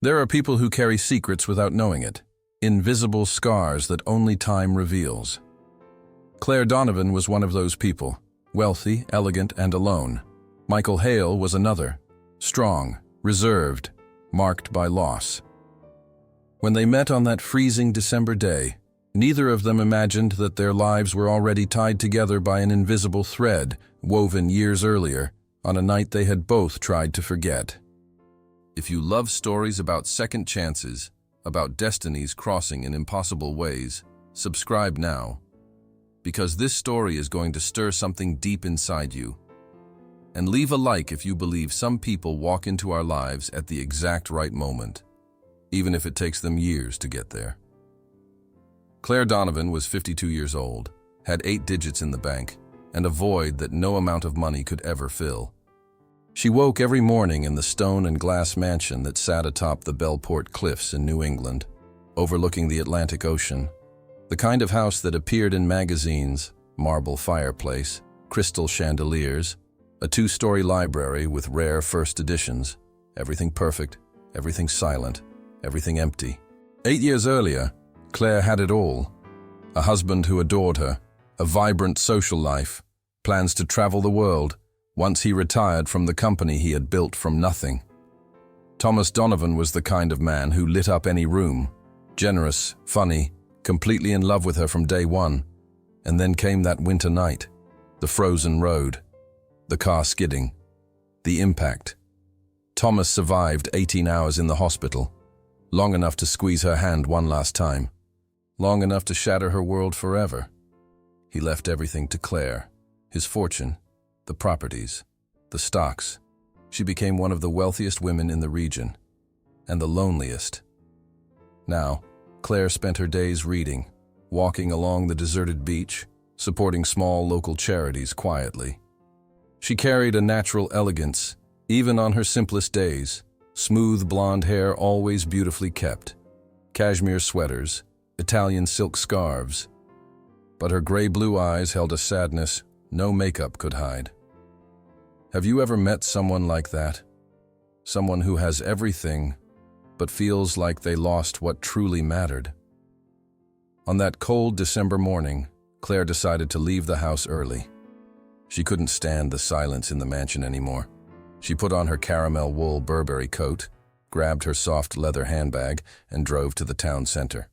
There are people who carry secrets without knowing it, invisible scars that only time reveals. Claire Donovan was one of those people, wealthy, elegant, and alone. Michael Hale was another, strong, reserved, marked by loss. When they met on that freezing December day, neither of them imagined that their lives were already tied together by an invisible thread woven years earlier, on a night they had both tried to forget. If you love stories about second chances, about destinies crossing in impossible ways, subscribe now, because this story is going to stir something deep inside you. And leave a like if you believe some people walk into our lives at the exact right moment, even if it takes them years to get there. Claire Donovan was 52 years old, had 8 digits in the bank, and a void that no amount of money could ever fill. She woke every morning in the stone and glass mansion that sat atop the Bellport Cliffs in New England, overlooking the Atlantic Ocean, the kind of house that appeared in magazines: marble fireplace, crystal chandeliers, a 2-story library with rare first editions, everything perfect, everything silent, everything empty. 8 years earlier, Claire had it all: a husband who adored her, a vibrant social life, plans to travel the world, once he retired from the company he had built from nothing. Thomas Donovan was the kind of man who lit up any room, generous, funny, completely in love with her from day one. And then came that winter night, the frozen road, the car skidding, the impact. Thomas survived 18 hours in the hospital, long enough to squeeze her hand one last time, long enough to shatter her world forever. He left everything to Claire, his fortune, the properties, the stocks. She became one of the wealthiest women in the region, and the loneliest. Now, Claire spent her days reading, walking along the deserted beach, supporting small local charities quietly. She carried a natural elegance, even on her simplest days: smooth blonde hair always beautifully kept, cashmere sweaters, Italian silk scarves. But her gray-blue eyes held a sadness no makeup could hide. Have you ever met someone like that? Someone who has everything, but feels like they lost what truly mattered? On that cold December morning, Claire decided to leave the house early. She couldn't stand the silence in the mansion anymore. She put on her caramel wool Burberry coat, grabbed her soft leather handbag, and drove to the town center.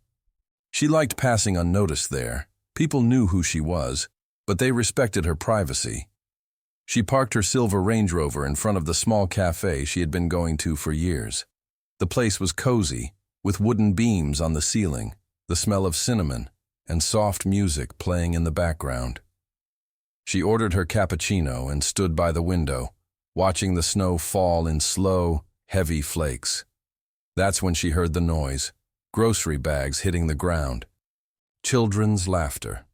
She liked passing unnoticed there. People knew who she was, but they respected her privacy. She parked her silver Range Rover in front of the small cafe she had been going to for years. The place was cozy, with wooden beams on the ceiling, the smell of cinnamon, and soft music playing in the background. She ordered her cappuccino and stood by the window, watching the snow fall in slow, heavy flakes. That's when she heard the noise: grocery bags hitting the ground, children's laughter,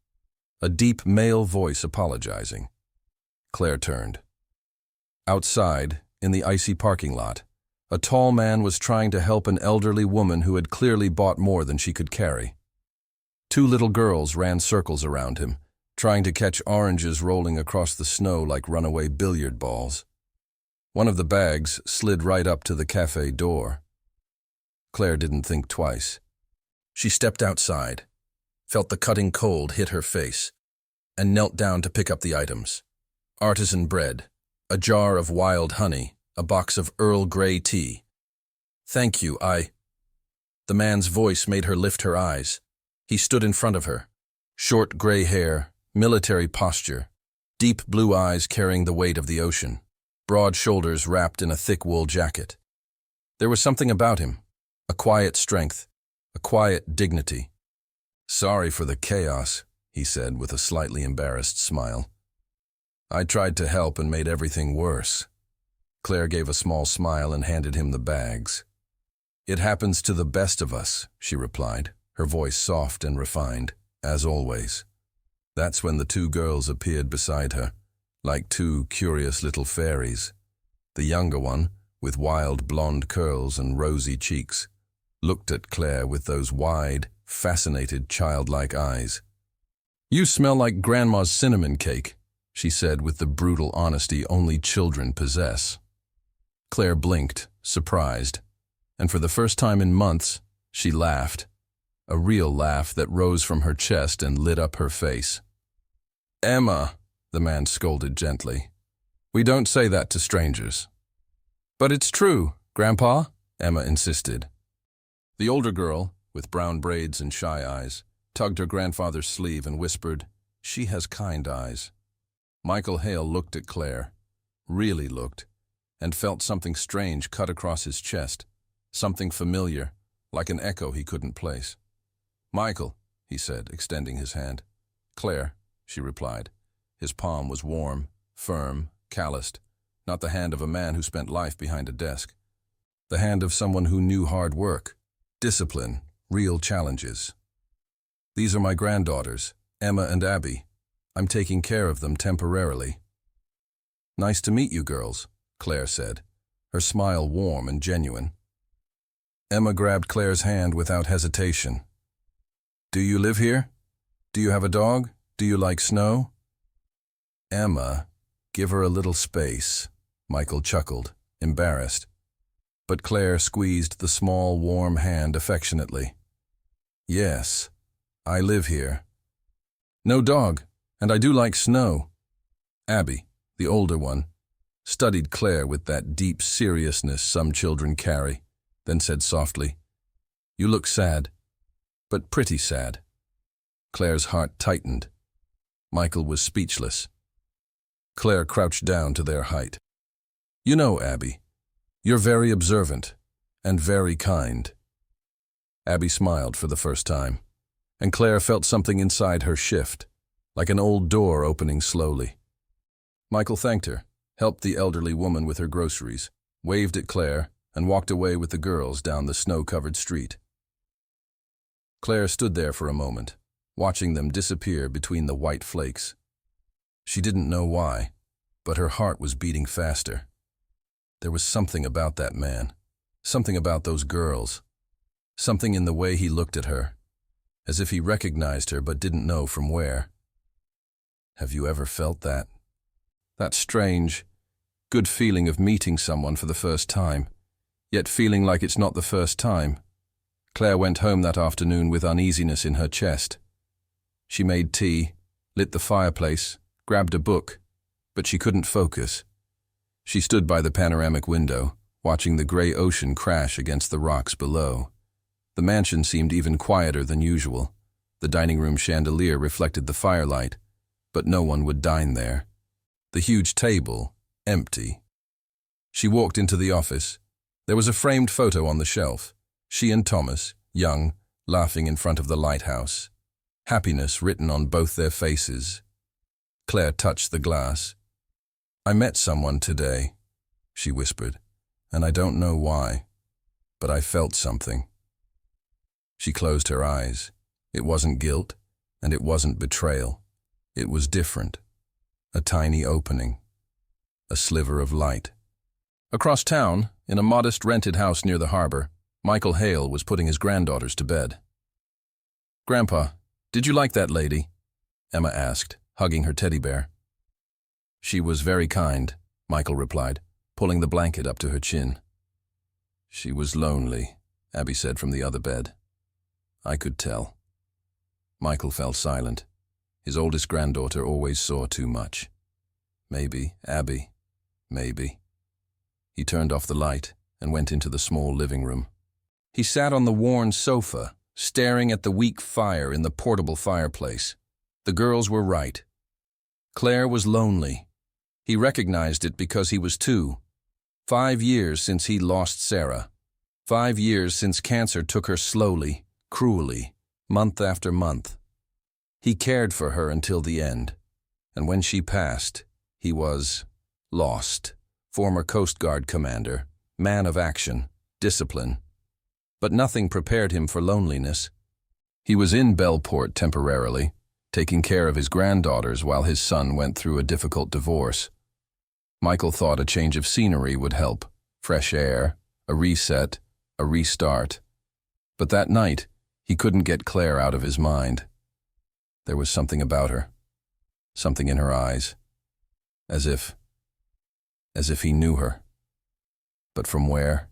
a deep male voice apologizing. Claire turned. Outside, in the icy parking lot, a tall man was trying to help an elderly woman who had clearly bought more than she could carry. 2 little girls ran circles around him, trying to catch oranges rolling across the snow like runaway billiard balls. One of the bags slid right up to the cafe door. Claire didn't think twice. She stepped outside, felt the cutting cold hit her face, and knelt down to pick up the items: artisan bread, a jar of wild honey, a box of Earl Grey tea. "Thank you, The man's voice made her lift her eyes. He stood in front of her. Short gray hair, military posture, deep blue eyes carrying the weight of the ocean, broad shoulders wrapped in a thick wool jacket. There was something about him, a quiet strength, a quiet dignity. "Sorry for the chaos," he said with a slightly embarrassed smile. "I tried to help and made everything worse." Claire gave a small smile and handed him the bags. "It happens to the best of us," she replied, her voice soft and refined, as always. That's when the 2 girls appeared beside her, like 2 curious little fairies. The younger one, with wild blonde curls and rosy cheeks, looked at Claire with those wide, fascinated, childlike eyes. "You smell like Grandma's cinnamon cake," she said with the brutal honesty only children possess. Claire blinked, surprised. and for the first time in months, she laughed. A real laugh that rose from her chest and lit up her face. "Emma," the man scolded gently. "We don't say that to strangers." "But it's true, Grandpa," Emma insisted. The older girl, with brown braids and shy eyes, tugged her grandfather's sleeve and whispered, "She has kind eyes." Michael Hale looked at Claire, really looked, and felt something strange cut across his chest, something familiar, like an echo he couldn't place. "Michael," he said, extending his hand. "Claire," she replied. His palm was warm, firm, calloused, not the hand of a man who spent life behind a desk. The hand of someone who knew hard work, discipline, real challenges. "These are my granddaughters, Emma and Abby. I'm taking care of them temporarily." "Nice to meet you girls," Claire said, her smile warm and genuine. Emma grabbed Claire's hand without hesitation. "Do you live here? Do you have a dog? Do you like snow?" "Emma, give her a little space," Michael chuckled, embarrassed. But Claire squeezed the small, warm hand affectionately. "Yes, I live here." "No dog, and I do like snow." Abby, the older one, studied Claire with that deep seriousness some children carry, then said softly, "You look sad, but pretty sad." Claire's heart tightened. Michael was speechless. Claire crouched down to their height. "You know, Abby, you're very observant and very kind." Abby smiled for the first time, and Claire felt something inside her shift, like an old door opening slowly. Michael thanked her, helped the elderly woman with her groceries, waved at Claire, and walked away with the girls down the snow-covered street. Claire stood there for a moment, watching them disappear between the white flakes. She didn't know why, but her heart was beating faster. There was something about that man, something about those girls, something in the way he looked at her, as if he recognized her but didn't know from where. Have you ever felt that? That strange, good feeling of meeting someone for the first time, yet feeling like it's not the first time. Claire went home that afternoon with uneasiness in her chest. She made tea, lit the fireplace, grabbed a book, but she couldn't focus. She stood by the panoramic window, watching the gray ocean crash against the rocks below. The mansion seemed even quieter than usual. The dining room chandelier reflected the firelight, but no one would dine there. The huge table, empty. She walked into the office. There was a framed photo on the shelf. She and Thomas, young, laughing in front of the lighthouse. Happiness written on both their faces. Claire touched the glass. "I met someone today," she whispered, "and I don't know why, but I felt something." She closed her eyes. It wasn't guilt, and it wasn't betrayal. It was different. A tiny opening. A sliver of light. Across town, in a modest rented house near the harbor, Michael Hale was putting his granddaughters to bed. "Grandpa, did you like that lady?" Emma asked, hugging her teddy bear. "She was very kind," Michael replied, pulling the blanket up to her chin. "She was lonely," Abby said from the other bed. "I could tell." Michael fell silent. His oldest granddaughter always saw too much. Maybe, Abby, maybe. He turned off the light and went into the small living room. He sat on the worn sofa, staring at the weak fire in the portable fireplace. The girls were right. Claire was lonely. He recognized it because he was too. 5 years since he lost Sarah. 5 years since cancer took her slowly, cruelly, month after month. He cared for her until the end, and when she passed, he was lost. Former Coast Guard commander, man of action, discipline. But nothing prepared him for loneliness. He was in Bellport temporarily, taking care of his granddaughters while his son went through a difficult divorce. Michael thought a change of scenery would help, fresh air, a reset, a restart. But that night, he couldn't get Claire out of his mind. There was something about her, something in her eyes, as if he knew her. But from where?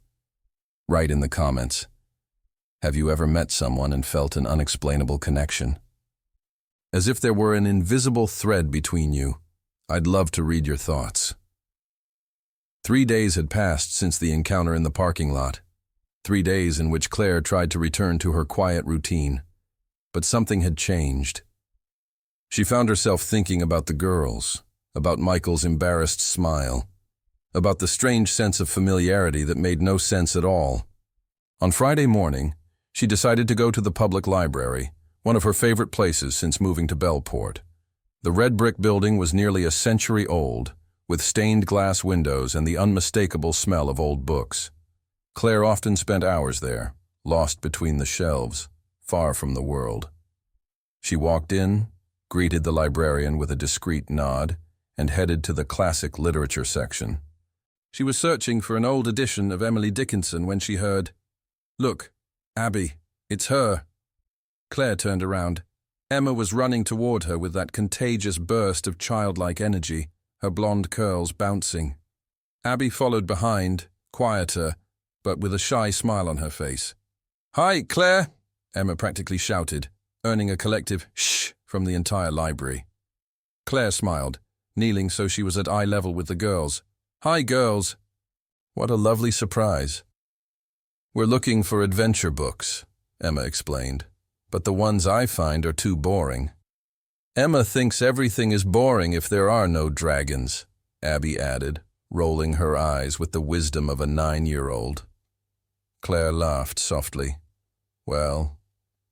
Write in the comments. Have you ever met someone and felt an unexplainable connection? As if there were an invisible thread between you. I'd love to read your thoughts. 3 days had passed since the encounter in the parking lot. 3 days in which Claire tried to return to her quiet routine. But something had changed. She found herself thinking about the girls, about Michael's embarrassed smile, about the strange sense of familiarity that made no sense at all. On Friday morning, she decided to go to the public library, one of her favorite places since moving to Bellport. The red brick building was nearly a century old, with stained glass windows and the unmistakable smell of old books. Claire often spent hours there, lost between the shelves, far from the world. She walked in, greeted the librarian with a discreet nod, and headed to the classic literature section. She was searching for an old edition of Emily Dickinson when she heard, "Look, Abby, it's her." Claire turned around. Emma was running toward her with that contagious burst of childlike energy, her blonde curls bouncing. Abby followed behind, quieter, but with a shy smile on her face. "Hi, Claire," Emma practically shouted, earning a collective shh from the entire library. Claire smiled, kneeling so she was at eye level with the girls. "Hi, girls." "What a lovely surprise." "We're looking for adventure books," Emma explained, "but the ones I find are too boring." "Emma thinks everything is boring if there are no dragons," Abby added, rolling her eyes with the wisdom of a 9-year-old. Claire laughed softly. "Well,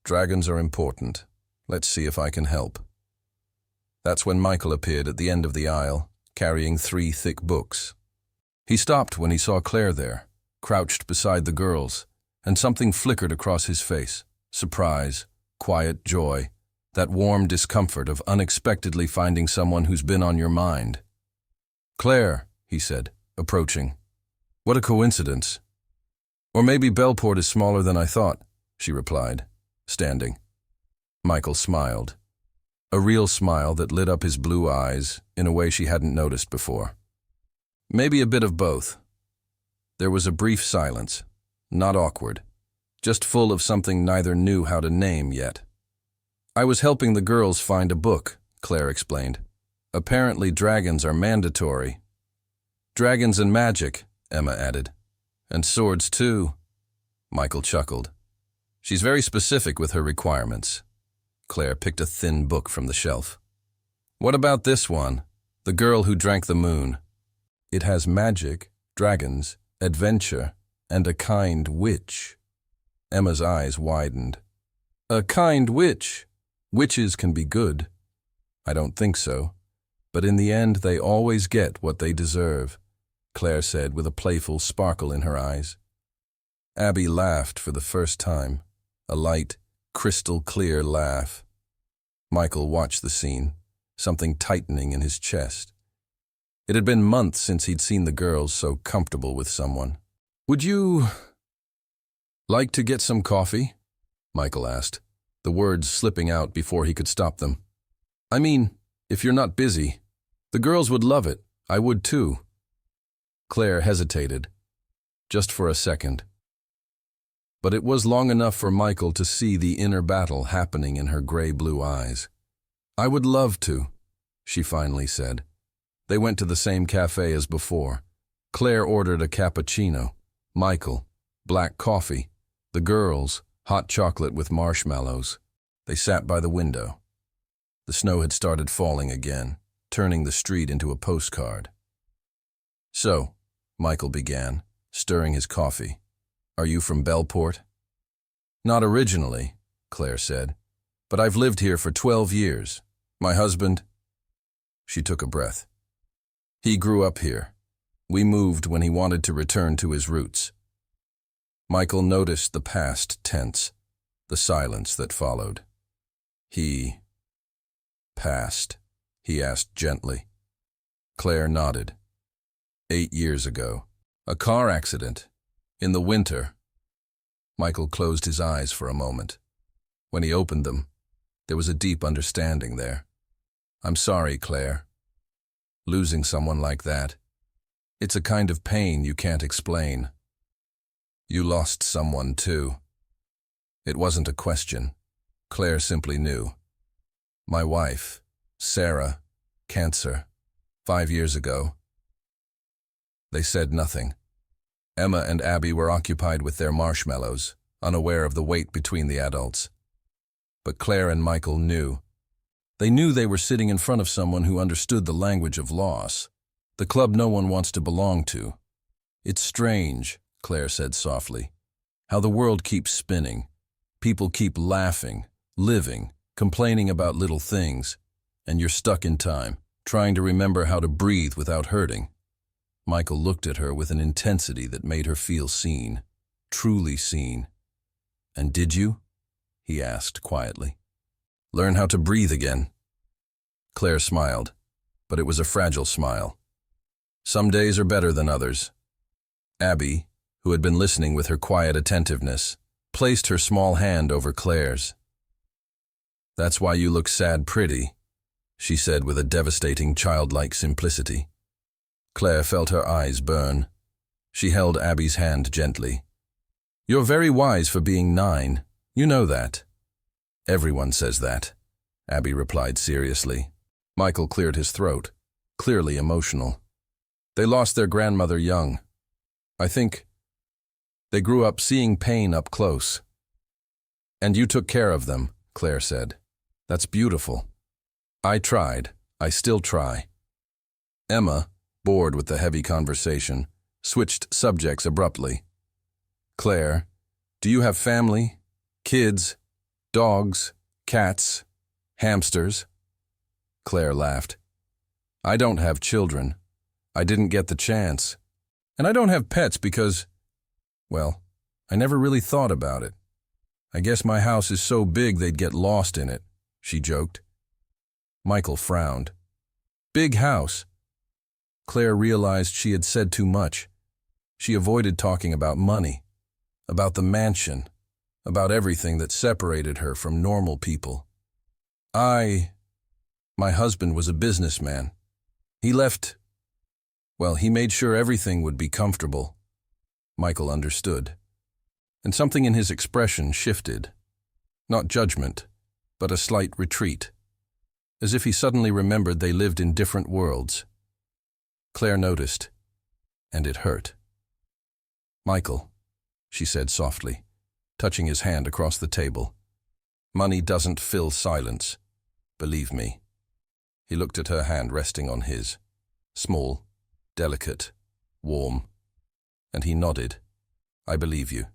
dragons are important. Let's see if I can help." That's when Michael appeared at the end of the aisle, carrying 3 thick books. He stopped when he saw Claire there, crouched beside the girls, and something flickered across his face. Surprise, quiet joy, that warm discomfort of unexpectedly finding someone who's been on your mind. "Claire," he said, approaching. "What a coincidence." "Or maybe Bellport is smaller than I thought," she replied, standing. Michael smiled. A real smile that lit up his blue eyes in a way she hadn't noticed before. "Maybe a bit of both." There was a brief silence, not awkward, just full of something neither knew how to name yet. "I was helping the girls find a book," Claire explained. "Apparently dragons are mandatory." "Dragons and magic," Emma added. "And swords too." Michael chuckled. "She's very specific with her requirements." Claire picked a thin book from the shelf. "What about this one? The Girl Who Drank the Moon." "It has magic, dragons, adventure, and a kind witch." Emma's eyes widened. "A kind witch? Witches can be good." "I don't think so. But in the end, they always get what they deserve," Claire said with a playful sparkle in her eyes. Abby laughed for the first time, a light, crystal-clear laugh. Michael watched the scene, something tightening in his chest. It had been months since he'd seen the girls so comfortable with someone. "Would you like to get some coffee?" Michael asked, the words slipping out before he could stop them. "I mean, if you're not busy. The girls would love it. I would too." Claire hesitated, just for a second. But it was long enough for Michael to see the inner battle happening in her gray-blue eyes. "I would love to," she finally said. They went to the same cafe as before. Claire ordered a cappuccino. Michael, black coffee. The girls, hot chocolate with marshmallows. They sat by the window. The snow had started falling again, turning the street into a postcard. "So," Michael began, stirring his coffee, "are you from Bellport?" "Not originally," Claire said, "but I've lived here for 12 years. My husband—" She took a breath. "He grew up here. We moved when he wanted to return to his roots." Michael noticed the past tense, the silence that followed. "He passed?" he asked gently. Claire nodded. 8 years ago. A car accident. In the winter. Michael closed his eyes for a moment. When he opened them, there was a deep understanding there. "I'm sorry, Claire. Losing someone like that. It's a kind of pain you can't explain." You lost someone too. It wasn't a question. Claire simply knew. My wife, Sarah, cancer, 5 years ago. They said nothing. Emma and Abby were occupied with their marshmallows, unaware of the weight between the adults. But Claire and Michael knew. They knew they were sitting in front of someone who understood the language of loss, the club no one wants to belong to. It's strange, Claire said softly, how the world keeps spinning. People keep laughing, living, complaining about little things, and you're stuck in time, trying to remember how to breathe without hurting. Michael looked at her with an intensity that made her feel seen, truly seen. And did you? He asked quietly. Learn how to breathe again. Claire smiled, but it was a fragile smile. Some days are better than others. Abby, who had been listening with her quiet attentiveness, placed her small hand over Claire's. That's why you look sad pretty, she said with a devastating childlike simplicity. Claire felt her eyes burn. She held Abby's hand gently. You're very wise for being 9. You know that. Everyone says that, Abby replied seriously. Michael cleared his throat, clearly emotional. They lost their grandmother young. I think they grew up seeing pain up close. And you took care of them, Claire said. That's beautiful. I tried. I still try. Emma, bored with the heavy conversation, switched subjects abruptly. Claire, do you have family? Kids? Dogs? Cats? Hamsters? Claire laughed. I don't have children. I didn't get the chance. And I don't have pets because, well, I never really thought about it. I guess my house is so big they'd get lost in it, she joked. Michael frowned. Big house. Claire realized she had said too much. She avoided talking about money, about the mansion, about everything that separated her from normal people. My husband was a businessman. He left, well, he made sure everything would be comfortable. Michael understood. And something in his expression shifted. Not judgment, but a slight retreat. As if he suddenly remembered they lived in different worlds. Claire noticed, and it hurt. Michael, she said softly, touching his hand across the table. Money doesn't fill silence. Believe me. He looked at her hand resting on his. Small, delicate, warm. And he nodded. I believe you.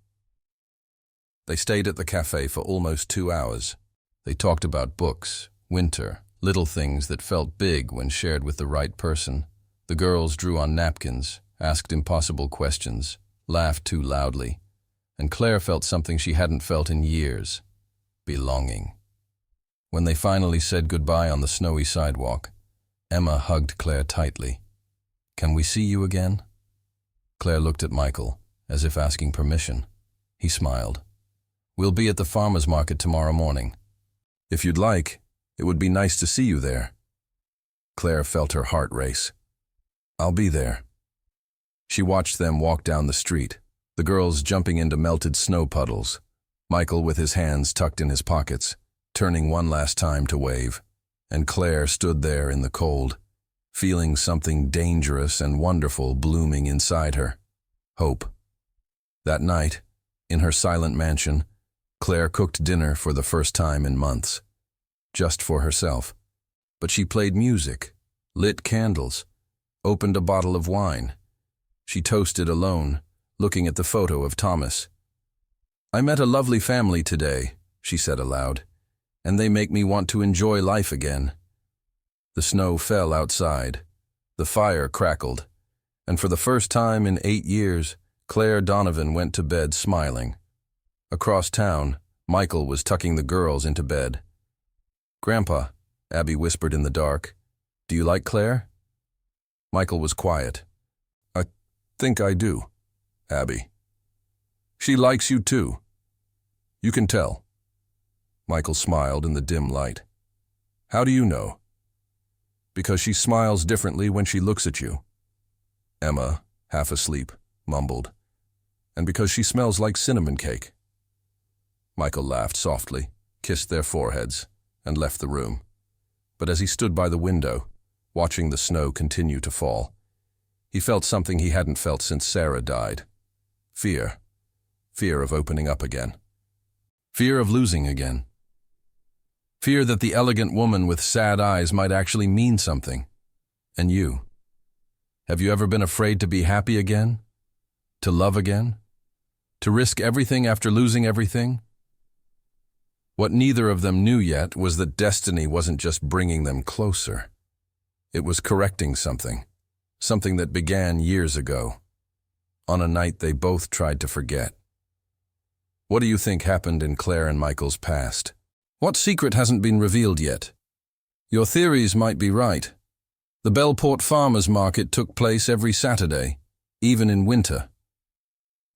They stayed at the cafe for almost 2 hours. They talked about books, winter, little things that felt big when shared with the right person. The girls drew on napkins, asked impossible questions, laughed too loudly, and Claire felt something she hadn't felt in years, belonging. When they finally said goodbye on the snowy sidewalk, Emma hugged Claire tightly. Can we see you again? Claire looked at Michael, as if asking permission. He smiled. We'll be at the farmer's market tomorrow morning. If you'd like, it would be nice to see you there. Claire felt her heart race. I'll be there. She watched them walk down the street, the girls jumping into melted snow puddles, Michael with his hands tucked in his pockets, turning one last time to wave, and Claire stood there in the cold, feeling something dangerous and wonderful blooming inside her. Hope. That night, in her silent mansion, Claire cooked dinner for the first time in months. Just for herself. But she played music, lit candles, opened a bottle of wine. She toasted alone, looking at the photo of Thomas. I met a lovely family today, she said aloud, and they make me want to enjoy life again. The snow fell outside. The fire crackled. And for the first time in 8 years, Claire Donovan went to bed smiling. Across town, Michael was tucking the girls into bed. Grandpa, Abby whispered in the dark, do you like Claire? Michael was quiet. I think I do, Abby. She likes you too. You can tell. Michael smiled in the dim light. How do you know? Because she smiles differently when she looks at you. Emma, half asleep, mumbled. and because she smells like cinnamon cake." Michael laughed softly, kissed their foreheads, and left the room. But as he stood by the window, watching the snow continue to fall, he felt something he hadn't felt since Sarah died. Fear. Fear of opening up again. Fear of losing again. Fear that the elegant woman with sad eyes might actually mean something. And you? Have you ever been afraid to be happy again? To love again? To risk everything after losing everything? What neither of them knew yet was that destiny wasn't just bringing them closer. It was correcting something that began years ago, on a night they both tried to forget. What do you think happened in Claire and Michael's past? What secret hasn't been revealed yet? Your theories might be right. The Bellport Farmers Market took place every Saturday, even in winter.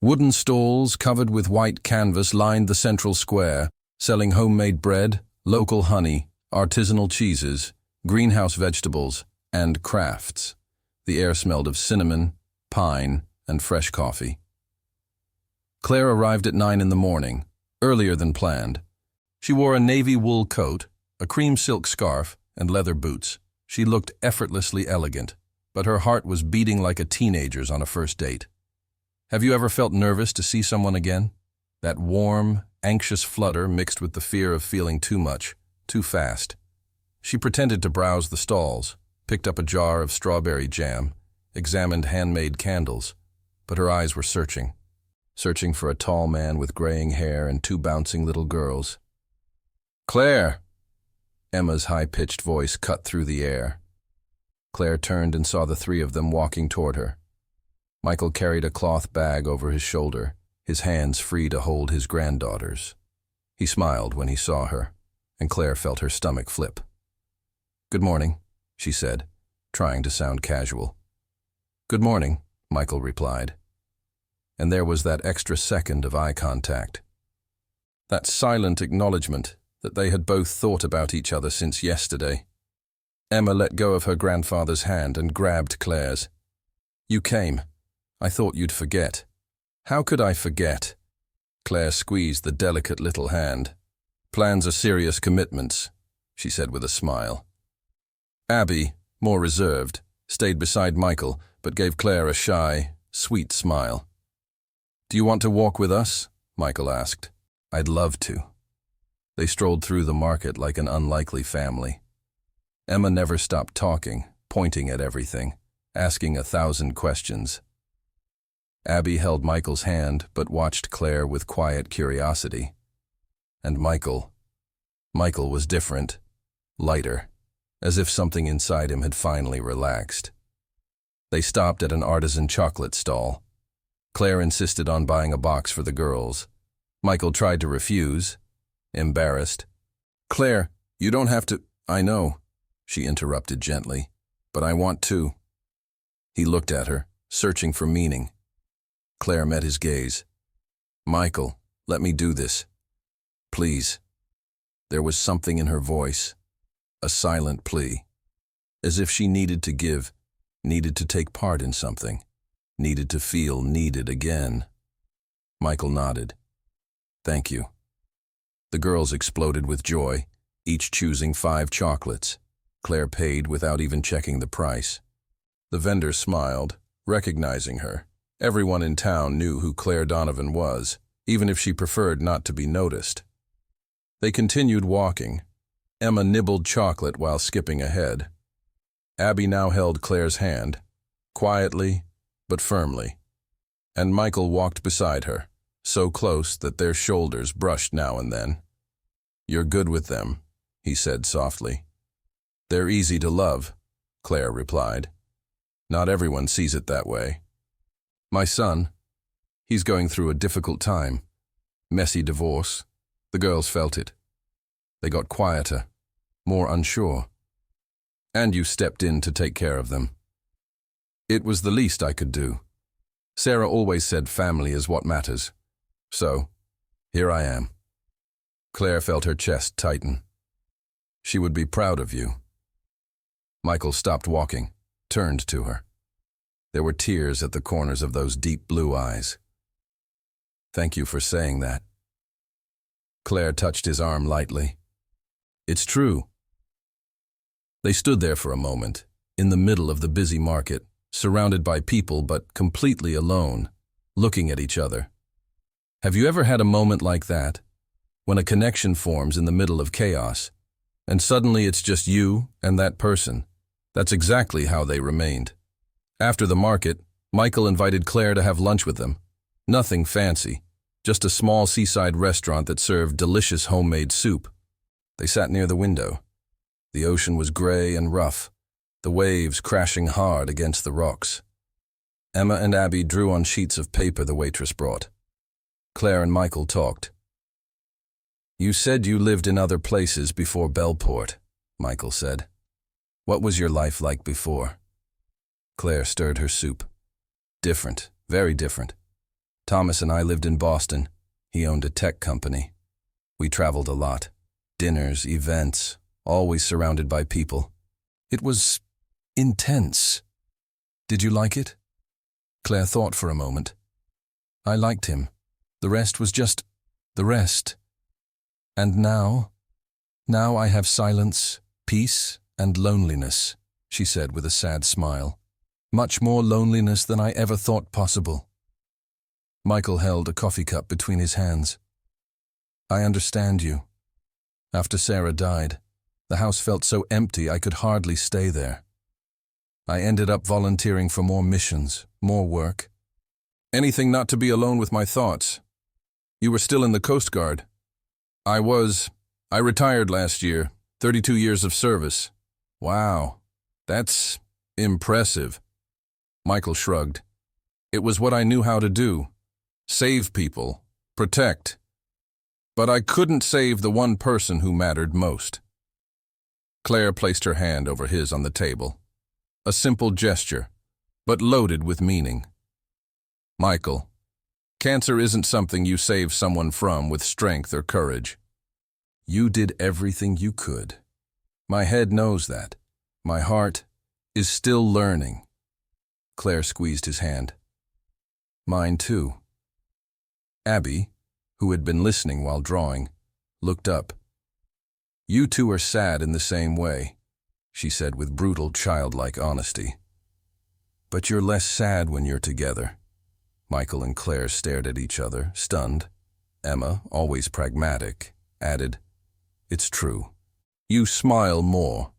Wooden stalls covered with white canvas lined the central square, selling homemade bread, local honey, artisanal cheeses, greenhouse vegetables, and crafts. The air smelled of cinnamon, pine, and fresh coffee. Claire arrived at 9 in the morning, earlier than planned. She wore a navy wool coat, a cream silk scarf, and leather boots. She looked effortlessly elegant, but her heart was beating like a teenager's on a first date. Have you ever felt nervous to see someone again? That warm, anxious flutter mixed with the fear of feeling too much, too fast. She pretended to browse the stalls, picked up a jar of strawberry jam, examined handmade candles, but her eyes were searching for a tall man with graying hair and 2 bouncing little girls. "Claire!" Emma's high-pitched voice cut through the air. Claire turned and saw the 3 of them walking toward her. Michael carried a cloth bag over his shoulder, his hands free to hold his granddaughters. He smiled when he saw her, and Claire felt her stomach flip. "Good morning," she said, trying to sound casual. "Good morning," Michael replied. And there was that extra second of eye contact. That silent acknowledgement that they had both thought about each other since yesterday. Emma let go of her grandfather's hand and grabbed Claire's. "You came. I thought you'd forget." "How could I forget?" Claire squeezed the delicate little hand. "Plans are serious commitments," she said with a smile. Abby, more reserved, stayed beside Michael, but gave Claire a shy, sweet smile. "Do you want to walk with us?" Michael asked. "I'd love to." They strolled through the market like an unlikely family. Emma never stopped talking, pointing at everything, asking 1,000 questions. Abby held Michael's hand but watched Claire with quiet curiosity. And Michael was different, lighter, as if something inside him had finally relaxed. They stopped at an artisan chocolate stall. Claire insisted on buying a box for the girls. Michael tried to refuse, embarrassed. "Claire, you don't have to—" "I know," she interrupted gently, "but I want to." He looked at her, searching for meaning. Claire met his gaze. "Michael, let me do this. Please." There was something in her voice, a silent plea, as if she needed to give, needed to take part in something, needed to feel needed again. Michael nodded. "Thank you." The girls exploded with joy, each choosing 5 chocolates. Claire paid without even checking the price. The vendor smiled, recognizing her. Everyone in town knew who Claire Donovan was, even if she preferred not to be noticed. They continued walking. Emma nibbled chocolate while skipping ahead. Abby now held Claire's hand, quietly but firmly, and Michael walked beside her, so close that their shoulders brushed now and then. "You're good with them," he said softly. "They're easy to love," Claire replied. "Not everyone sees it that way. My son, he's going through a difficult time. Messy divorce. The girls felt it. They got quieter, more unsure. And you stepped in to take care of them. It was the least I could do. Sarah always said family is what matters. So, here I am." Claire felt her chest tighten. She would be proud of you. Michael stopped walking, turned to her. There were tears at the corners of those deep blue eyes. Thank you for saying that. Claire touched his arm lightly. It's true. They stood there for a moment, in the middle of the busy market, surrounded by people but completely alone, looking at each other. Have you ever had a moment like that, when a connection forms in the middle of chaos, and suddenly it's just you and that person? That's exactly how they remained. After the market, Michael invited Claire to have lunch with them. Nothing fancy, just a small seaside restaurant that served delicious homemade soup. They sat near the window. The ocean was gray and rough, the waves crashing hard against the rocks. Emma and Abby drew on sheets of paper the waitress brought. Claire and Michael talked. You said you lived in other places before Bellport, Michael said. What was your life like before? Claire stirred her soup. Different, very different. Thomas and I lived in Boston. He owned a tech company. We traveled a lot. Dinners, events, always surrounded by people. It was intense. Did you like it? Claire thought for a moment. I liked him. The rest was just the rest. And now I have silence, peace, and loneliness, she said with a sad smile. Much more loneliness than I ever thought possible. Michael held a coffee cup between his hands. I understand you. After Sarah died, the house felt so empty I could hardly stay there. I ended up volunteering for more missions, more work. Anything not to be alone with my thoughts. You were still in the Coast Guard. I retired last year, 32 years of service. Wow, that's impressive. Michael shrugged. It was what I knew how to do. Save people, protect. But I couldn't save the one person who mattered most. Claire placed her hand over his on the table. A simple gesture, but loaded with meaning. Michael, cancer isn't something you save someone from with strength or courage. You did everything you could. My head knows that. My heart is still learning. Claire squeezed his hand. Mine too. Abby, who had been listening while drawing, looked up. You two are sad in the same way, she said with brutal, childlike honesty. But you're less sad when you're together. Michael and Claire stared at each other, stunned. Emma, always pragmatic, added, It's true. You smile more.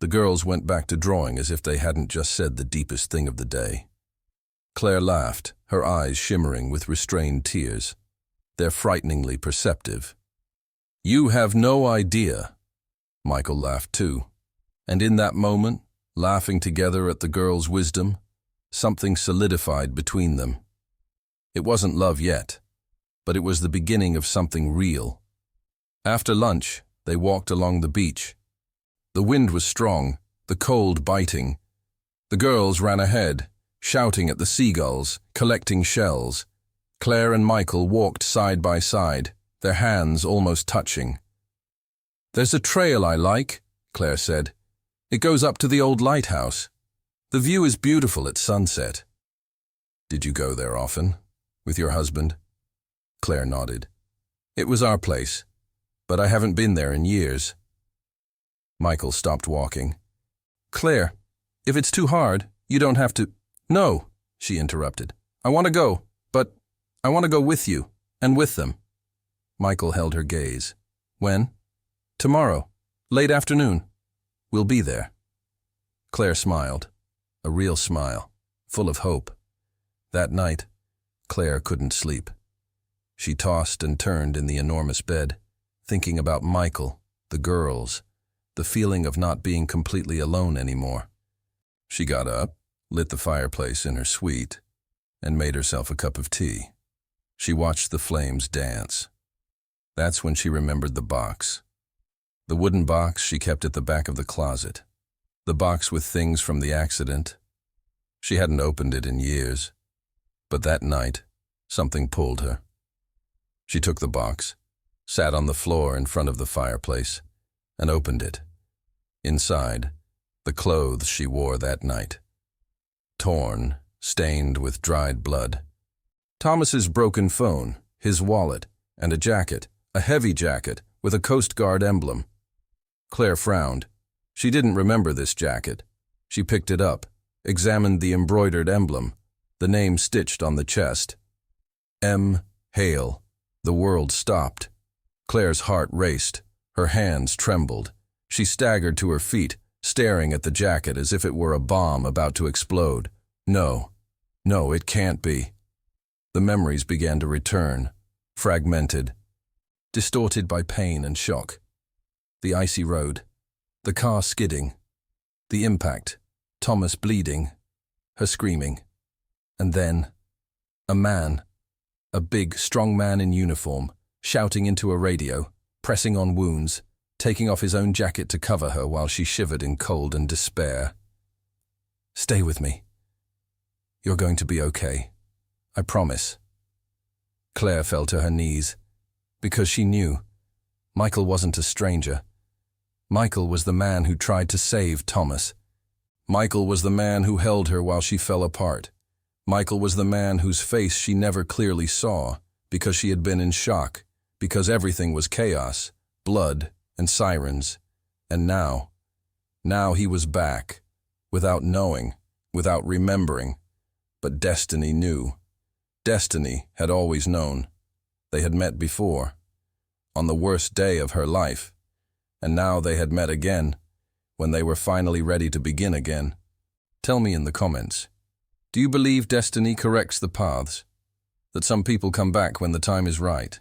The girls went back to drawing as if they hadn't just said the deepest thing of the day. Claire laughed, her eyes shimmering with restrained tears. They're frighteningly perceptive. You have no idea. Michael laughed too. And in that moment, laughing together at the girls' wisdom, something solidified between them. It wasn't love yet, but it was the beginning of something real. After lunch, they walked along the beach. The wind was strong, the cold biting. The girls ran ahead, shouting at the seagulls, collecting shells. Claire and Michael walked side by side, their hands almost touching. There's a trail I like, Claire said. It goes up to the old lighthouse. The view is beautiful at sunset. Did you go there often? With your husband? Claire nodded. It was our place, but I haven't been there in years. Michael stopped walking. Claire, if it's too hard, you don't have to— No, she interrupted. I want to go, but I want to go with you, and with them. Michael held her gaze. When? Tomorrow, late afternoon. We'll be there. Claire smiled, a real smile, full of hope. That night, Claire couldn't sleep. She tossed and turned in the enormous bed, thinking about Michael, the girls, the feeling of not being completely alone anymore. She got up, lit the fireplace in her suite, and made herself a cup of tea. She watched the flames dance. That's when she remembered the box. The wooden box she kept at the back of the closet. The box with things from the accident. She hadn't opened it in years. But that night, something pulled her. She took the box, sat on the floor in front of the fireplace, and opened it. Inside, the clothes she wore that night. Torn, stained with dried blood. Thomas's broken phone, his wallet, and a jacket, a heavy jacket with a Coast Guard emblem. Claire frowned. She didn't remember this jacket. She picked it up, examined the embroidered emblem, the name stitched on the chest. M. Hale. The world stopped. Claire's heart raced. Her hands trembled. She staggered to her feet, staring at the jacket as if it were a bomb about to explode. No, it can't be. The memories began to return, fragmented, distorted by pain and shock. The icy road, the car skidding, the impact, Thomas bleeding, her screaming. And then, a man, a big, strong man in uniform, shouting into a radio, pressing on wounds, taking off his own jacket to cover her while she shivered in cold and despair. "Stay with me. You're going to be okay. I promise." Claire fell to her knees, because she knew Michael wasn't a stranger. Michael was the man who tried to save Thomas. Michael was the man who held her while she fell apart. Michael was the man whose face she never clearly saw, because she had been in shock, because everything was chaos, blood, and sirens. And now he was back, without knowing, without remembering. But Destiny knew. Destiny had always known. They had met before, on the worst day of her life, and now they had met again, when they were finally ready to begin again. Tell me in the comments, do you believe destiny corrects the paths? That some people come back when the time is right?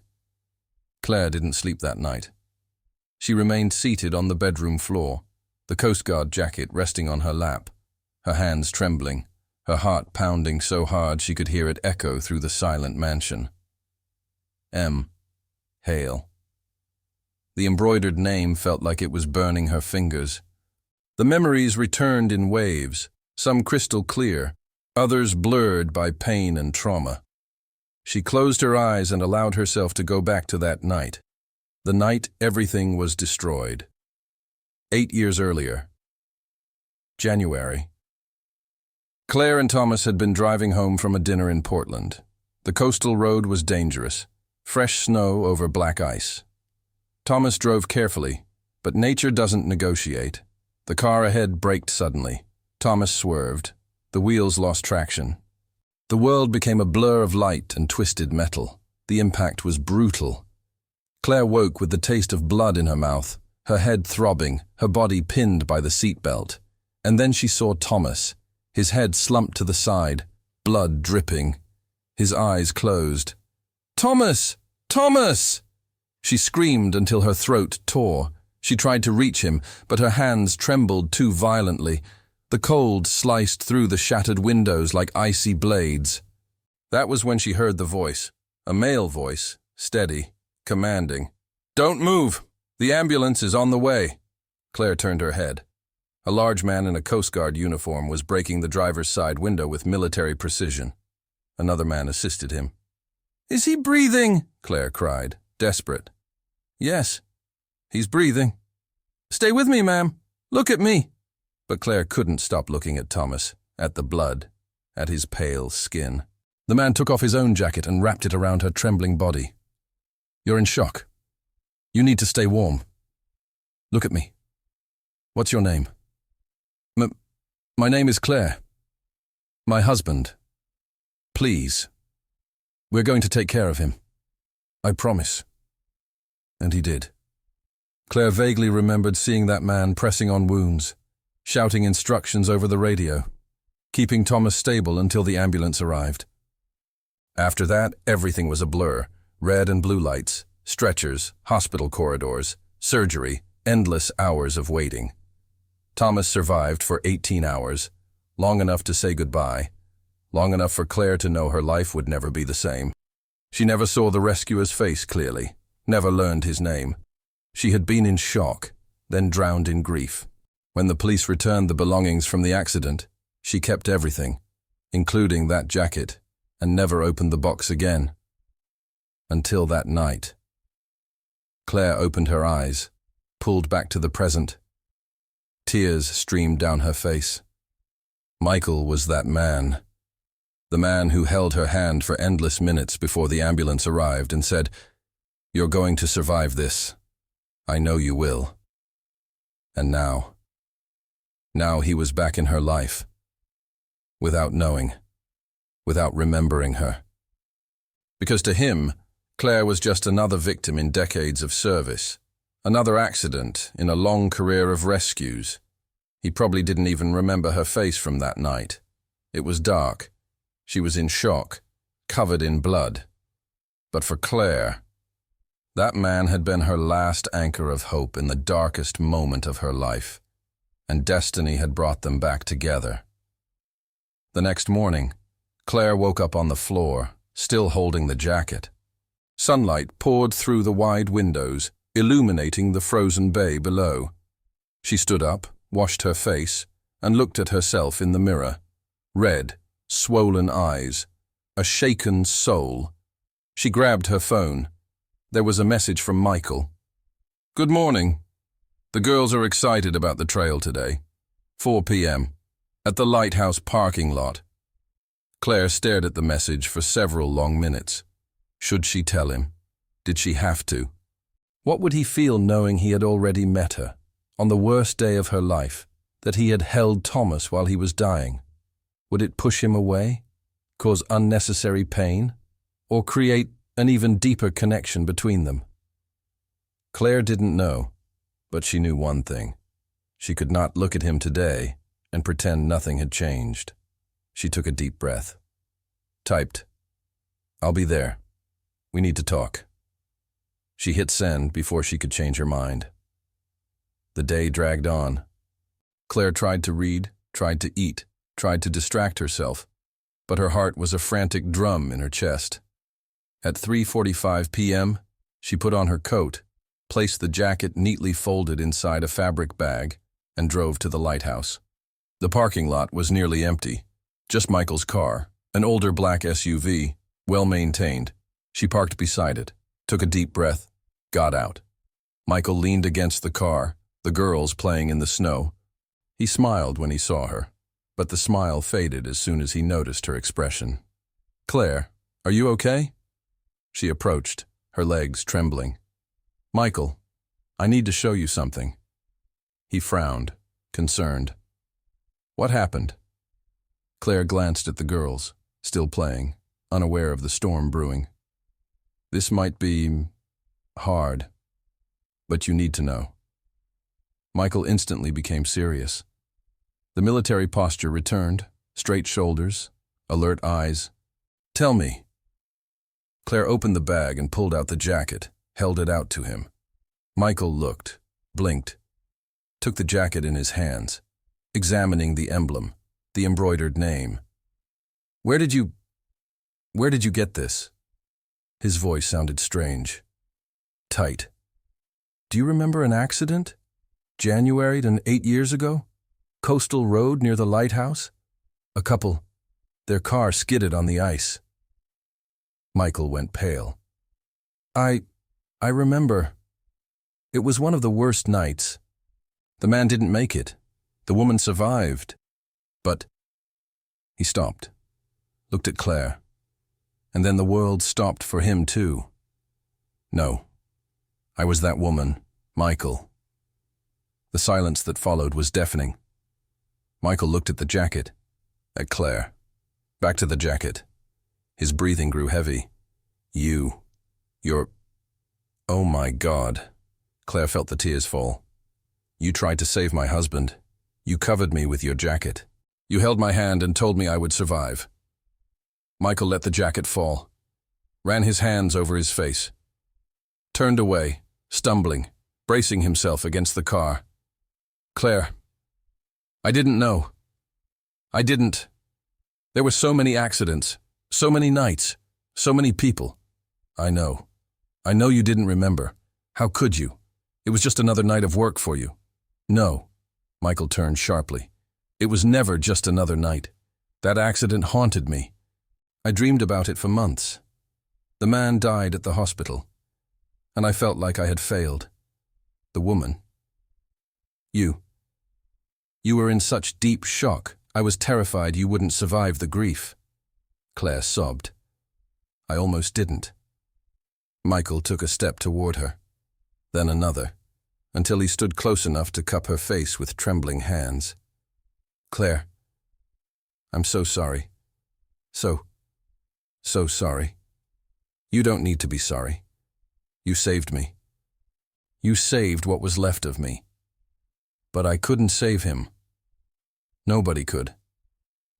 Claire didn't sleep that night. She remained seated on the bedroom floor, the Coast Guard jacket resting on her lap, her hands trembling, her heart pounding so hard she could hear it echo through the silent mansion. M. Hale. The embroidered name felt like it was burning her fingers. The memories returned in waves, some crystal clear, others blurred by pain and trauma. She closed her eyes and allowed herself to go back to that night. The night everything was destroyed. 8 years earlier. January. Claire and Thomas had been driving home from a dinner in Portland. The coastal road was dangerous, fresh snow over black ice. Thomas drove carefully, but nature doesn't negotiate. The car ahead braked suddenly. Thomas swerved. The wheels lost traction. The world became a blur of light and twisted metal. The impact was brutal. Claire woke with the taste of blood in her mouth, her head throbbing, her body pinned by the seatbelt. And then she saw Thomas, his head slumped to the side, blood dripping, his eyes closed. "Thomas! Thomas!" She screamed until her throat tore. She tried to reach him, but her hands trembled too violently. The cold sliced through the shattered windows like icy blades. That was when she heard the voice, a male voice, steady, commanding. "Don't move! The ambulance is on the way." Claire turned her head. A large man in a Coast Guard uniform was breaking the driver's side window with military precision. Another man assisted him. "Is he breathing?" Claire cried, desperate. "Yes, he's breathing." "Stay with me, ma'am. Look at me." But Claire couldn't stop looking at Thomas, at the blood, at his pale skin. The man took off his own jacket and wrapped it around her trembling body. "You're in shock. You need to stay warm. Look at me. What's your name?" My name is Claire. My husband. Please. We're going to take care of him. I promise." And he did. Claire vaguely remembered seeing that man pressing on wounds, shouting instructions over the radio, keeping Thomas stable until the ambulance arrived. After that, everything was a blur. Red and blue lights, stretchers, hospital corridors, surgery, endless hours of waiting. Thomas survived for 18 hours, long enough to say goodbye, long enough for Claire to know her life would never be the same. She never saw the rescuer's face clearly, never learned his name. She had been in shock, then drowned in grief. When the police returned the belongings from the accident, she kept everything, including that jacket, and never opened the box again. Until that night. Claire opened her eyes, pulled back to the present. Tears streamed down her face. Michael was that man. The man who held her hand for endless minutes before the ambulance arrived and said, "You're going to survive this. I know you will." And now he was back in her life, without knowing, without remembering her. Because to him, Claire was just another victim in decades of service, another accident in a long career of rescues. He probably didn't even remember her face from that night. It was dark. She was in shock, covered in blood. But for Claire, that man had been her last anchor of hope in the darkest moment of her life, and destiny had brought them back together. The next morning, Claire woke up on the floor, still holding the jacket. Sunlight poured through the wide windows, illuminating the frozen bay below. She stood up, washed her face, and looked at herself in the mirror. Red, swollen eyes, a shaken soul. She grabbed her phone. There was a message from Michael. "Good morning. The girls are excited about the trail today. 4 p.m. at the lighthouse parking lot." Claire stared at the message for several long minutes. Should she tell him? Did she have to? What would he feel knowing he had already met her, on the worst day of her life, that he had held Thomas while he was dying? Would it push him away, cause unnecessary pain, or create an even deeper connection between them? Claire didn't know, but she knew one thing. She could not look at him today and pretend nothing had changed. She took a deep breath. Typed, "I'll be there. We need to talk." She hit send before she could change her mind. The day dragged on. Claire tried to read, tried to eat, tried to distract herself, but her heart was a frantic drum in her chest. At 3:45 p.m., she put on her coat, placed the jacket neatly folded inside a fabric bag, and drove to the lighthouse. The parking lot was nearly empty. Just Michael's car, an older black SUV, well-maintained. She parked beside it, took a deep breath, got out. Michael leaned against the car, the girls playing in the snow. He smiled when he saw her, but the smile faded as soon as he noticed her expression. "Claire, are you okay?" She approached, her legs trembling. "Michael, I need to show you something." He frowned, concerned. "What happened?" Claire glanced at the girls, still playing, unaware of the storm brewing. "This might be hard, but you need to know." Michael instantly became serious. The military posture returned, straight shoulders, alert eyes. "Tell me." Claire opened the bag and pulled out the jacket, held it out to him. Michael looked, blinked, took the jacket in his hands, examining the emblem, the embroidered name. Where did you get this?" His voice sounded strange, tight. "Do you remember an accident? January 8 years ago? Coastal Road near the lighthouse? A couple, their car skidded on the ice." Michael went pale. I remember. It was one of the worst nights. The man didn't make it. The woman survived. But..." He stopped, looked at Claire, and then the world stopped for him too. "No, I was that woman, Michael." The silence that followed was deafening. Michael looked at the jacket, at Claire, back to the jacket. His breathing grew heavy. You're... Oh my God. Claire felt the tears fall. "You tried to save my husband. You covered me with your jacket. You held my hand and told me I would survive." Michael let the jacket fall, ran his hands over his face, turned away, stumbling, bracing himself against the car. "Claire, I didn't know. I didn't. There were so many accidents, so many nights, so many people. I know. I know you didn't remember. How could you? It was just another night of work for you." "No." Michael turned sharply. "It was never just another night. That accident haunted me. I dreamed about it for months. The man died at the hospital, and I felt like I had failed. The woman. You were in such deep shock, I was terrified you wouldn't survive the grief. Claire sobbed. I almost didn't. Michael took a step toward her, then another, until he stood close enough to cup her face with trembling hands. Claire, I'm so sorry. So sorry. You don't need to be sorry. You saved me. You saved what was left of me. But I couldn't save him. Nobody could.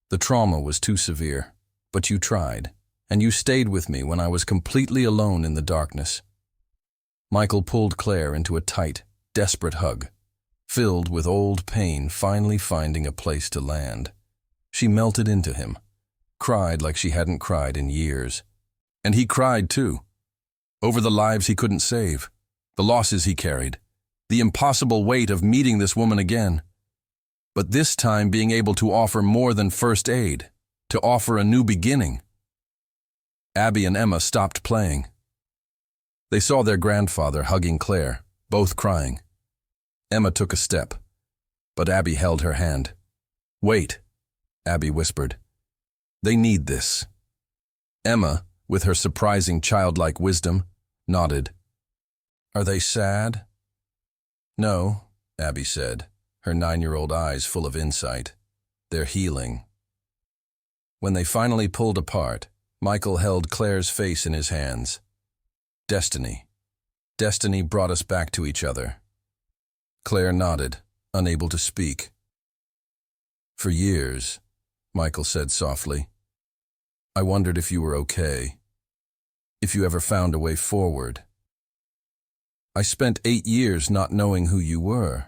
The trauma was too severe, but you tried, and you stayed with me when I was completely alone in the darkness. Michael pulled Claire into a tight, desperate hug, filled with old pain finally finding a place to land. She melted into him, cried like she hadn't cried in years. And he cried too, over the lives he couldn't save, the losses he carried, the impossible weight of meeting this woman again. But this time being able to offer more than first aid, to offer a new beginning. Abby and Emma stopped playing. They saw their grandfather hugging Claire, both crying. Emma took a step, but Abby held her hand. Wait, Abby whispered. They need this. Emma, with her surprising childlike wisdom, nodded. Are they sad? No, Abby said, her 9-year-old eyes full of insight. They're healing. When they finally pulled apart, Michael held Claire's face in his hands. Destiny. Destiny brought us back to each other. Claire nodded, unable to speak. For years, Michael said softly, I wondered if you were okay, if you ever found a way forward. I spent 8 years not knowing who you were,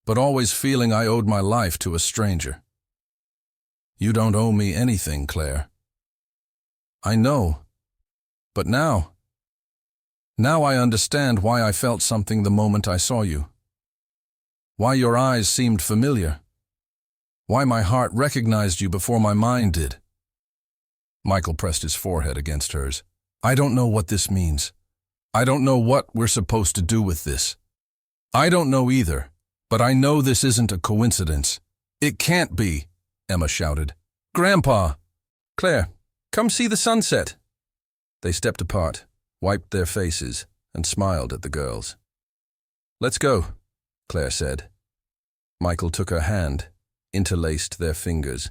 but always feeling I owed my life to a stranger. You don't owe me anything, Claire. I know, but now I understand why I felt something the moment I saw you. Why your eyes seemed familiar. Why my heart recognized you before my mind did. Michael pressed his forehead against hers. I don't know what this means. I don't know what we're supposed to do with this. I don't know either, but I know this isn't a coincidence. It can't be, Emma shouted. Grandpa! Claire, come see the sunset. They stepped apart, wiped their faces, and smiled at the girls. Let's go, Claire said. Michael took her hand, interlaced their fingers,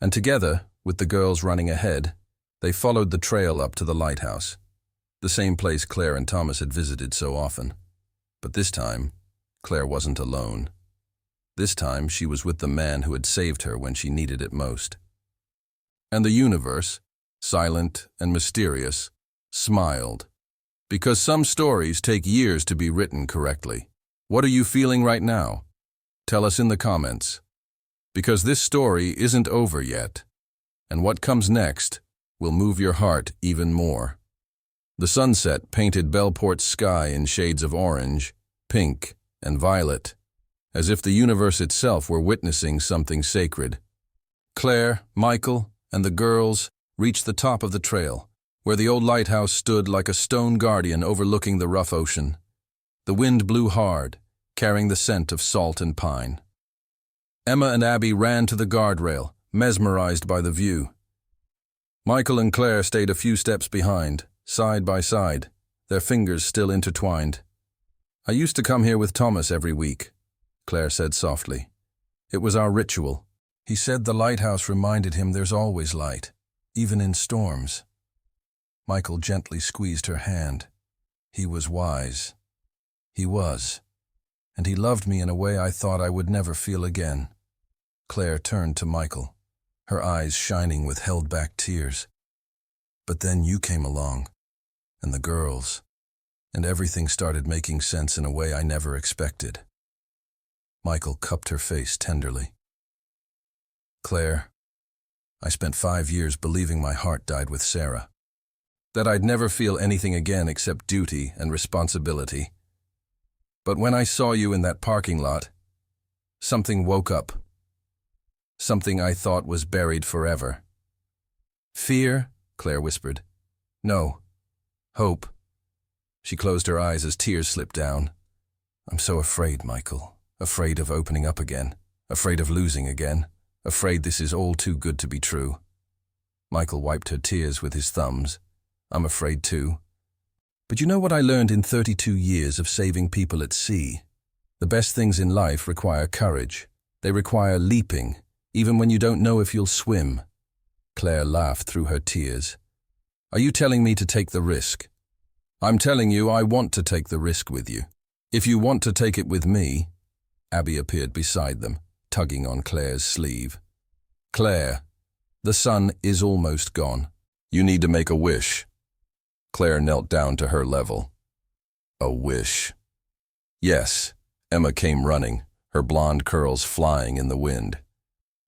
and together, with the girls running ahead, they followed the trail up to the lighthouse, the same place Claire and Thomas had visited so often. But this time, Claire wasn't alone. This time, she was with the man who had saved her when she needed it most. And the universe, silent and mysterious, smiled. Because some stories take years to be written correctly. What are you feeling right now? Tell us in the comments. Because this story isn't over yet, and what comes next will move your heart even more. The sunset painted Bellport's sky in shades of orange, pink, and violet, as if the universe itself were witnessing something sacred. Claire, Michael, and the girls reached the top of the trail, where the old lighthouse stood like a stone guardian overlooking the rough ocean. The wind blew hard, carrying the scent of salt and pine. Emma and Abby ran to the guardrail, mesmerized by the view. Michael and Claire stayed a few steps behind, side by side, their fingers still intertwined. I used to come here with Thomas every week, Claire said softly. It was our ritual. He said the lighthouse reminded him there's always light, even in storms. Michael gently squeezed her hand. He was wise. He was. And he loved me in a way I thought I would never feel again. Claire turned to Michael, her eyes shining with held-back tears. But then you came along, and the girls, and everything started making sense in a way I never expected. Michael cupped her face tenderly. Claire, I spent 5 years believing my heart died with Sarah, that I'd never feel anything again except duty and responsibility. But when I saw you in that parking lot, something woke up. Something I thought was buried forever. Fear? Claire whispered. No. Hope. She closed her eyes as tears slipped down. I'm so afraid, Michael. Afraid of opening up again. Afraid of losing again. Afraid this is all too good to be true. Michael wiped her tears with his thumbs. I'm afraid too. But you know what I learned in 32 years of saving people at sea? The best things in life require courage. They require leaping, even when you don't know if you'll swim. Claire laughed through her tears. Are you telling me to take the risk? I'm telling you I want to take the risk with you. If you want to take it with me. Abby appeared beside them, tugging on Claire's sleeve. Claire, the sun is almost gone. You need to make a wish. Claire knelt down to her level. A wish. Yes, Emma came running, her blonde curls flying in the wind.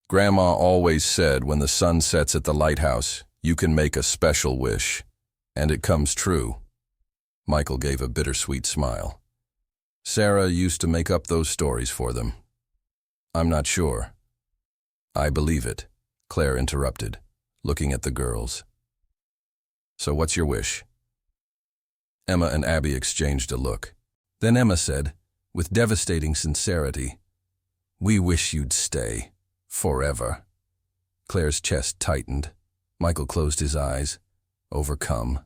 Grandma always said when the sun sets at the lighthouse, you can make a special wish. And it comes true. Michael gave a bittersweet smile. Sarah used to make up those stories for them. I'm not sure. I believe it, Claire interrupted, looking at the girls. So what's your wish? Emma and Abby exchanged a look. Then Emma said, with devastating sincerity, we wish you'd stay. Forever. Claire's chest tightened. Michael closed his eyes, overcome.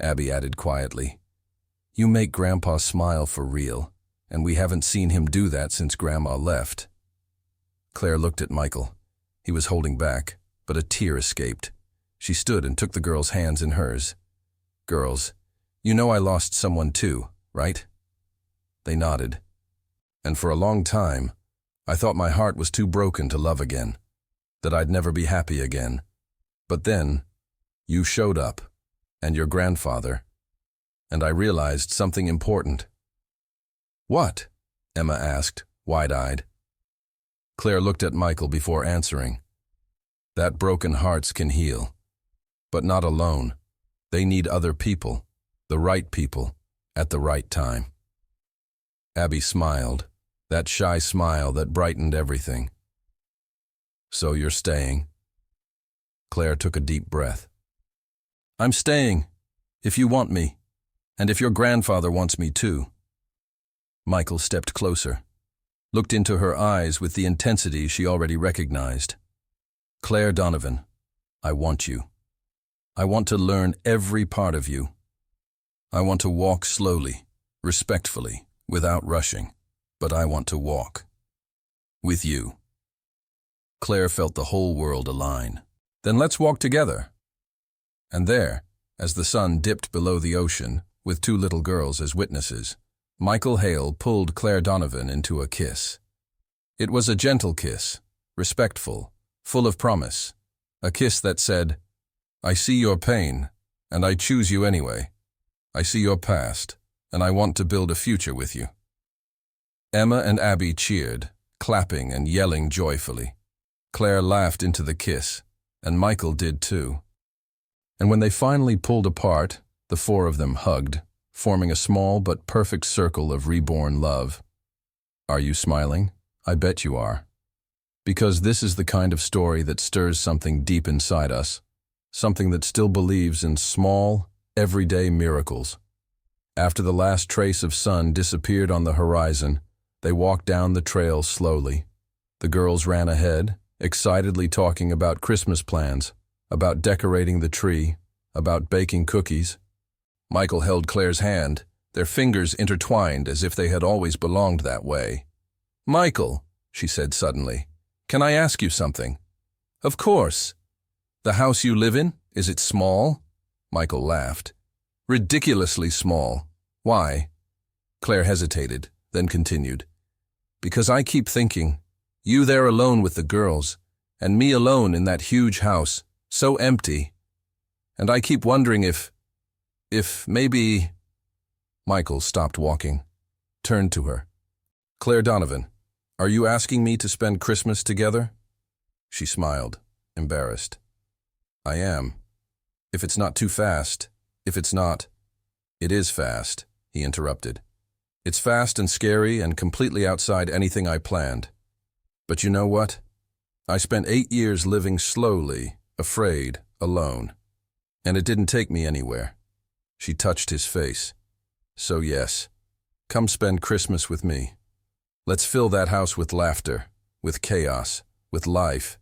Abby added quietly, you make Grandpa smile for real, and we haven't seen him do that since Grandma left. Claire looked at Michael. He was holding back, but a tear escaped. She stood and took the girls' hands in hers. Girls, you know I lost someone too, right? They nodded. And for a long time, I thought my heart was too broken to love again, that I'd never be happy again. But then, you showed up, and your grandfather, and I realized something important. What? Emma asked, wide-eyed. Claire looked at Michael before answering. That broken hearts can heal, but not alone. They need other people, the right people, at the right time. Abby smiled, that shy smile that brightened everything. So you're staying? Claire took a deep breath. I'm staying, if you want me, and if your grandfather wants me too. Michael stepped closer, looked into her eyes with the intensity she already recognized. Claire Donovan, I want you. I want to learn every part of you. I want to walk slowly, respectfully, without rushing, but I want to walk. With you. Claire felt the whole world align. Then let's walk together. And there, as the sun dipped below the ocean, with two little girls as witnesses, Michael Hale pulled Claire Donovan into a kiss. It was a gentle kiss, respectful, full of promise, a kiss that said, I see your pain, and I choose you anyway. I see your past, and I want to build a future with you. Emma and Abby cheered, clapping and yelling joyfully. Claire laughed into the kiss, and Michael did too. And when they finally pulled apart, the four of them hugged, forming a small but perfect circle of reborn love. Are you smiling? I bet you are. Because this is the kind of story that stirs something deep inside us, something that still believes in small, everyday miracles. After the last trace of sun disappeared on the horizon, they walked down the trail slowly. The girls ran ahead, excitedly talking about Christmas plans, about decorating the tree, about baking cookies. Michael held Claire's hand, their fingers intertwined as if they had always belonged that way. Michael, she said suddenly, can I ask you something? Of course. The house you live in, is it small? Michael laughed. Ridiculously small. Why? Claire hesitated, then continued. Because I keep thinking, you there alone with the girls, and me alone in that huge house, so empty. And I keep wondering if maybe... Michael stopped walking, turned to her. Claire Donovan, are you asking me to spend Christmas together? She smiled, embarrassed. I am. If it's not too fast, if it's not... It is fast, he interrupted. It's fast and scary and completely outside anything I planned. But you know what? I spent 8 years living slowly, afraid, alone. And it didn't take me anywhere. She touched his face. So yes, come spend Christmas with me. Let's fill that house with laughter, with chaos, with life.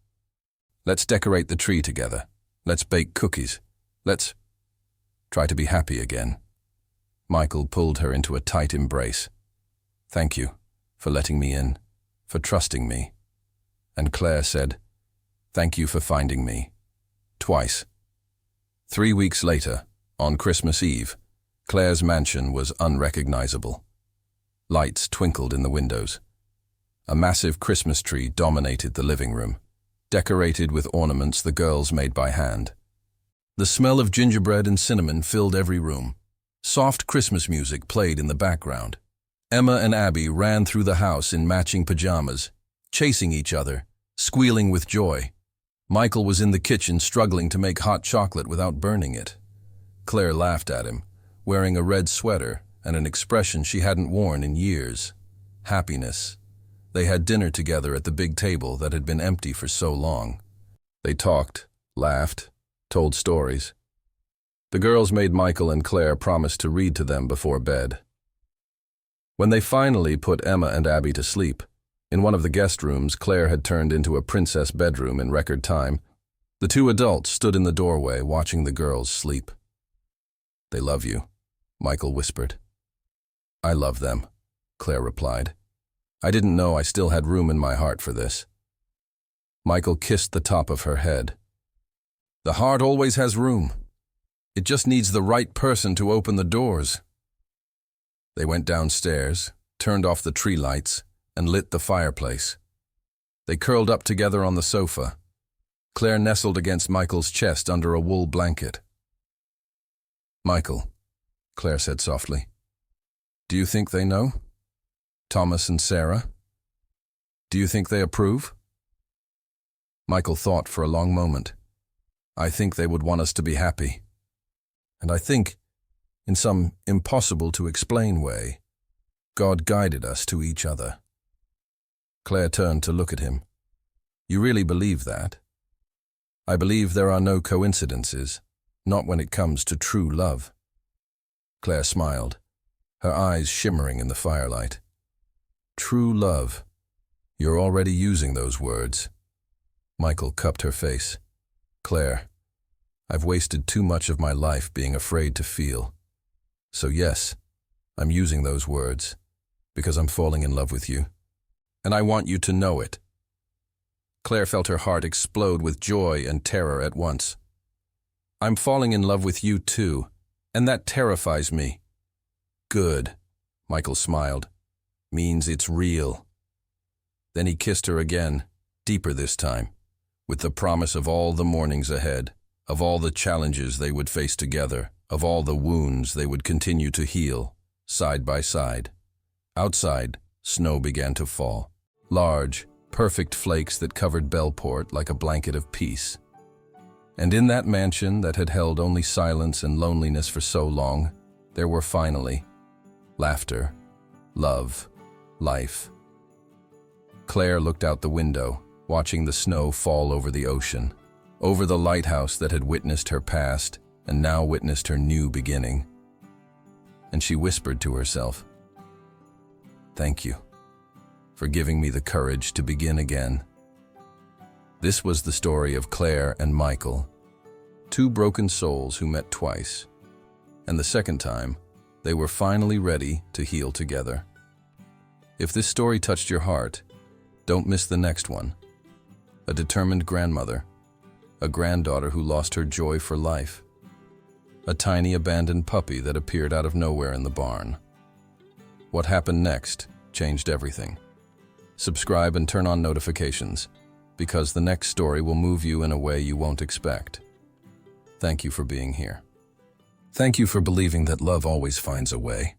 Let's decorate the tree together. Let's bake cookies. Let's try to be happy again. Michael pulled her into a tight embrace. Thank you for letting me in, for trusting me. And Claire said, thank you for finding me. Twice. 3 weeks later, on Christmas Eve, Claire's mansion was unrecognizable. Lights twinkled in the windows. A massive Christmas tree dominated the living room, decorated with ornaments the girls made by hand. The smell of gingerbread and cinnamon filled every room. Soft Christmas music played in the background. Emma and Abby ran through the house in matching pajamas, chasing each other, squealing with joy. Michael was in the kitchen struggling to make hot chocolate without burning it. Claire laughed at him, wearing a red sweater and an expression she hadn't worn in years. Happiness. They had dinner together at the big table that had been empty for so long. They talked, laughed, told stories. The girls made Michael and Claire promise to read to them before bed. When they finally put Emma and Abby to sleep, in one of the guest rooms Claire had turned into a princess bedroom in record time, the two adults stood in the doorway watching the girls sleep. They love you, Michael whispered. I love them, Claire replied. I didn't know I still had room in my heart for this. Michael kissed the top of her head. The heart always has room. It just needs the right person to open the doors. They went downstairs, turned off the tree lights, and lit the fireplace. They curled up together on the sofa. Claire nestled against Michael's chest under a wool blanket. Michael, Claire said softly, do you think they know? Thomas and Sarah? Do you think they approve? Michael thought for a long moment. I think they would want us to be happy. And I think, in some impossible-to-explain way, God guided us to each other. Claire turned to look at him. You really believe that? I believe there are no coincidences, not when it comes to true love. Claire smiled, her eyes shimmering in the firelight. True love. You're already using those words. Michael cupped her face. Claire, I've wasted too much of my life being afraid to feel. So yes, I'm using those words, because I'm falling in love with you. And I want you to know it. Claire felt her heart explode with joy and terror at once. I'm falling in love with you too, and that terrifies me. Good, Michael smiled. Means it's real. Then he kissed her again, deeper this time, with the promise of all the mornings ahead, of all the challenges they would face together, of all the wounds they would continue to heal, side by side. Outside, snow began to fall. Large, perfect flakes that covered Bellport like a blanket of peace. And in that mansion that had held only silence and loneliness for so long, there were finally laughter, love, life. Claire looked out the window, watching the snow fall over the ocean, over the lighthouse that had witnessed her past and now witnessed her new beginning. And she whispered to herself, thank you for giving me the courage to begin again. This was the story of Claire and Michael, two broken souls who met twice, and the second time, they were finally ready to heal together. If this story touched your heart, don't miss the next one. A determined grandmother, a granddaughter who lost her joy for life, a tiny abandoned puppy that appeared out of nowhere in the barn. What happened next changed everything. Subscribe and turn on notifications, because the next story will move you in a way you won't expect. Thank you for being here. Thank you for believing that love always finds a way.